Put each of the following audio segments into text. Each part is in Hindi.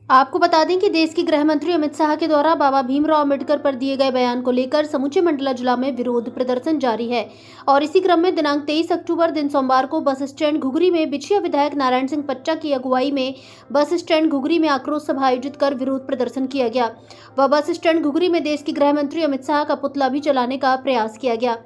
आपको बता दें कि देश के गृह मंत्री अमित शाह के द्वारा बाबा भीमराव अम्बेडकर पर दिए गए बयान को लेकर समूचे मंडला जिला में विरोध प्रदर्शन जारी है। और इसी क्रम में दिनांक 23 अक्टूबर दिन सोमवार को बस स्टैंड घुघरी में बिछिया विधायक नारायण सिंह पट्टा की अगुवाई में बस स्टैंड घुघरी में आक्रोश सभा आयोजित कर विरोध प्रदर्शन किया गया। वह बस स्टैंड घुघरी में देश के गृह मंत्री अमित शाह का पुतला भी जलाने का प्रयास किया गया।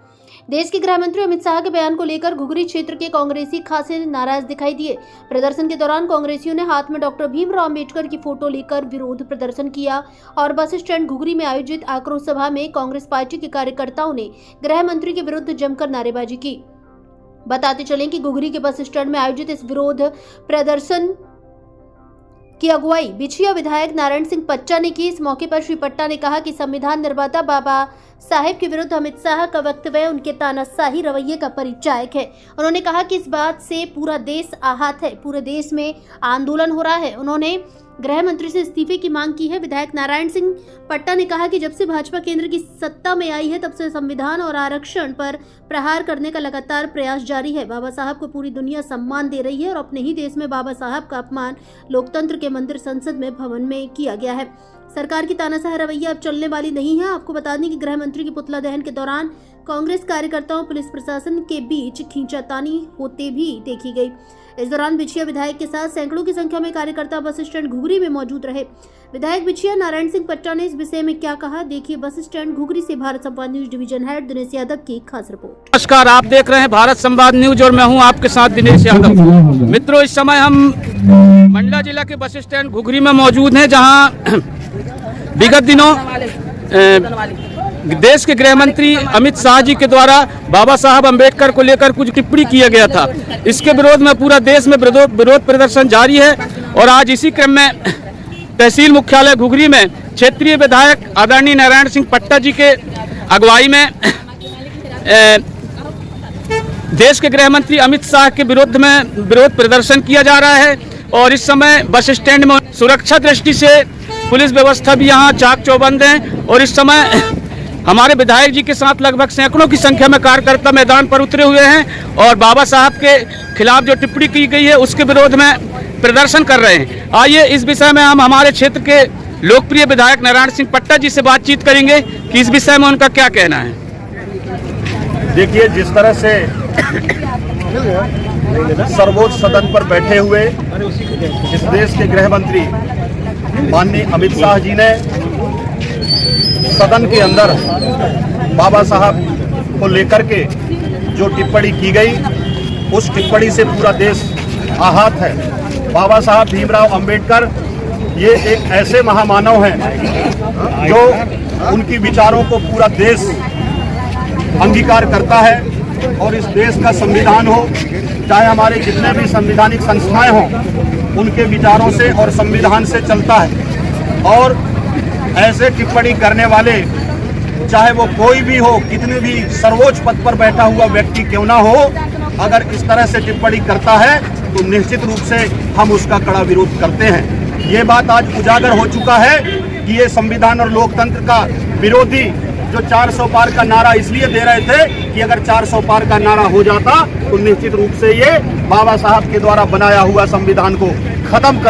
देश के गृह मंत्री अमित शाह के बयान को लेकर घुघरी क्षेत्र के कांग्रेसी खासे नाराज दिखाई दिए। प्रदर्शन के दौरान कांग्रेसियों ने हाथ में डॉक्टर भीमराव अम्बेडकर की फोटो लेकर विरोध प्रदर्शन किया और बस स्टैंड घुघरी में आयोजित आक्रोश सभा में कांग्रेस पार्टी के कार्यकर्ताओं ने गृह मंत्री के विरुद्ध जमकर नारेबाजी की। बताते चलें कि घुघरी के बस स्टैंड में आयोजित इस विरोध प्रदर्शन की अगुवाई बिछिया विधायक नारायण सिंह पट्टा ने की। इस मौके पर श्री पट्टा ने कहा कि संविधान निर्माता बाबा साहेब के विरुद्ध अमित शाह का वक्तव्य उनके तानाशाही रवैये का परिचायक है। उन्होंने कहा कि इस बात से पूरा देश आहत है, पूरे देश में आंदोलन हो रहा है। उन्होंने गृह मंत्री से इस्तीफे की मांग की है। विधायक नारायण सिंह पट्टा ने कहा कि जब से भाजपा केंद्र की सत्ता में आई है तब से संविधान और आरक्षण पर प्रहार करने का लगातार प्रयास जारी है। बाबा साहब को पूरी दुनिया सम्मान दे रही है और अपने ही देश में बाबा साहब का अपमान लोकतंत्र के मंदिर संसद में भवन में किया गया है। सरकार की तानाशाह रवैया अब चलने वाली नहीं है। आपको बता दें कि गृह मंत्री की पुतला दहन के दौरान कांग्रेस कार्यकर्ताओं पुलिस प्रशासन के बीच खींचातानी होते भी देखी गई। इस दौरान बिछिया विधायक के साथ सैकड़ों की संख्या में कार्यकर्ता बस स्टैंड घुघरी में मौजूद रहे। विधायक बिछिया नारायण सिंह पट्टा ने इस विषय में क्या कहा, देखिए बस स्टैंड घुघरी से भारत संवाद news division head Dinesh Yadav की खास रिपोर्ट। नमस्कार, आप देख रहे हैं भारत संवाद न्यूज और मैं हूं आपके साथ दिनेश यादव। मित्रों, इस समय हम मंडला जिला के बस स्टैंड घुघरी में मौजूद हैं, जहां विगत दिनों देश के गृह मंत्री अमित शाह जी के द्वारा बाबा साहब अम्बेडकर को लेकर कुछ टिप्पणी किया गया था। इसके विरोध में पूरा देश में विरोध प्रदर्शन जारी है। और आज इसी क्रम में तहसील मुख्यालय घुघरी में क्षेत्रीय विधायक आदरणीय नारायण सिंह पट्टा जी के अगुवाई में देश के गृह मंत्री अमित शाह के विरुद्ध में विरोध प्रदर्शन किया जा रहा है। और इस समय बस स्टैंड में सुरक्षा दृष्टि से पुलिस व्यवस्था भी यहाँ चाक चौबंद है। और इस समय हमारे विधायक जी के साथ लगभग सैकड़ों की संख्या में कार्यकर्ता मैदान पर उतरे हुए हैं और बाबा साहब के खिलाफ जो टिप्पणी की गई है उसके विरोध में प्रदर्शन कर रहे हैं। आइए इस विषय में हम हमारे क्षेत्र के लोकप्रिय विधायक नारायण सिंह पट्टा जी से बातचीत करेंगे कि इस विषय में उनका क्या कहना है। देखिए, जिस तरह से सर्वोच्च सदन पर बैठे हुए इस देश के गृह मंत्री माननीय अमित शाह जी ने सदन के अंदर बाबा साहब को लेकर के जो टिप्पणी की गई, उस टिप्पणी से पूरा देश आहत है। बाबा साहब भीमराव अम्बेडकर ये एक ऐसे महामानव हैं जो उनकी विचारों को पूरा देश अंगीकार करता है। और इस देश का संविधान हो, चाहे हमारे जितने भी संवैधानिक संस्थाएं हों, उनके विचारों से और संविधान से चलता है। और ऐसे टिप्पणी करने वाले, चाहे वो कोई भी हो, कितने भी सर्वोच्च पद पर बैठा हुआ व्यक्ति क्यों ना हो, अगर इस तरह से टिप्पणी करता है तो निश्चित रूप से हम उसका कड़ा विरोध करते हैं। ये बात आज उजागर हो चुका है कि ये संविधान और लोकतंत्र का विरोधी जो 400 पार का नारा इसलिए दे रहे थे कि अगर 400 पार का नारा हो जाता तो निश्चित रूप से ये बाबा साहब के द्वारा बनाया हुआ संविधान को खत्म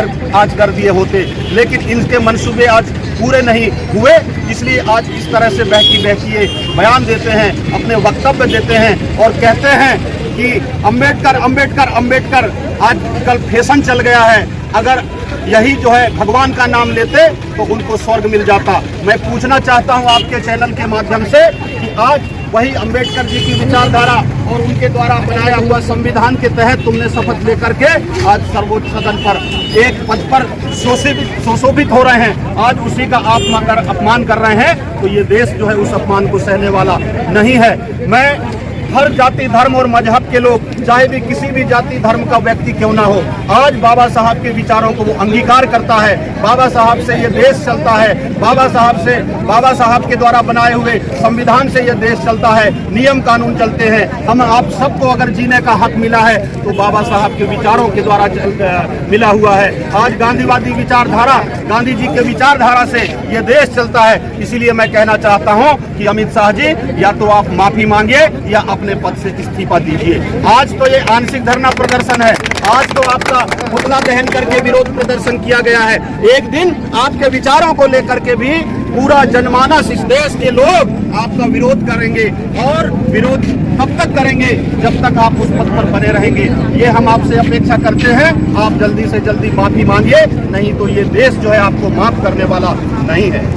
कर दिए होते। लेकिन इनके मंसूबे आज पूरे नहीं हुए, इसलिए आज इस तरह से बहकी ये बयान देते हैं, अपने वक्तव्य देते हैं और कहते हैं कि अम्बेडकर अम्बेडकर अम्बेडकर आजकल फैशन चल गया है। अगर यही जो है भगवान का नाम लेते तो उनको स्वर्ग मिल जाता। मैं पूछना चाहता हूं आपके चैनल के माध्यम से कि आज वही अंबेडकर जी की विचारधारा और उनके द्वारा बनाया हुआ संविधान के तहत तुमने शपथ लेकर के आज सर्वोच्च सदन पर एक पद पर सुशोभित हो रहे हैं, आज उसी का आप अपमान कर रहे हैं, तो ये देश जो है उस अपमान को सहने वाला नहीं है। मैं हर जाति धर्म और मजहब के लोग, चाहे भी किसी भी जाति धर्म का व्यक्ति क्यों ना हो, आज बाबा साहब के विचारों को वो अंगीकार करता है। बाबा साहब से ये देश चलता है, बाबा साहब के द्वारा बनाए हुए संविधान से ये देश चलता है, नियम कानून चलते हैं। हम आप सबको अगर जीने का हक मिला है तो बाबा साहब के विचारों के द्वारा मिला हुआ है। आज गांधीवादी विचारधारा, गांधी जी के विचारधारा से ये देश चलता है। इसीलिए मैं कहना चाहता हूँ कि अमित शाह जी, या तो आप माफी मांगिए या अपने पद से इस्तीफा दीजिए। आज तो ये आंशिक धरना प्रदर्शन है, आज तो आपका पुतला दहन करके विरोध प्रदर्शन किया गया है। एक दिन आपके विचारों को लेकर के भी पूरा जनमानस, इस देश के लोग आपका विरोध करेंगे, और विरोध तब तक करेंगे जब तक आप उस पद पर बने रहेंगे। ये हम आपसे अपेक्षा करते हैं, आप जल्दी से जल्दी माफी मांगिए, नहीं तो ये देश जो है आपको माफ करने वाला नहीं है।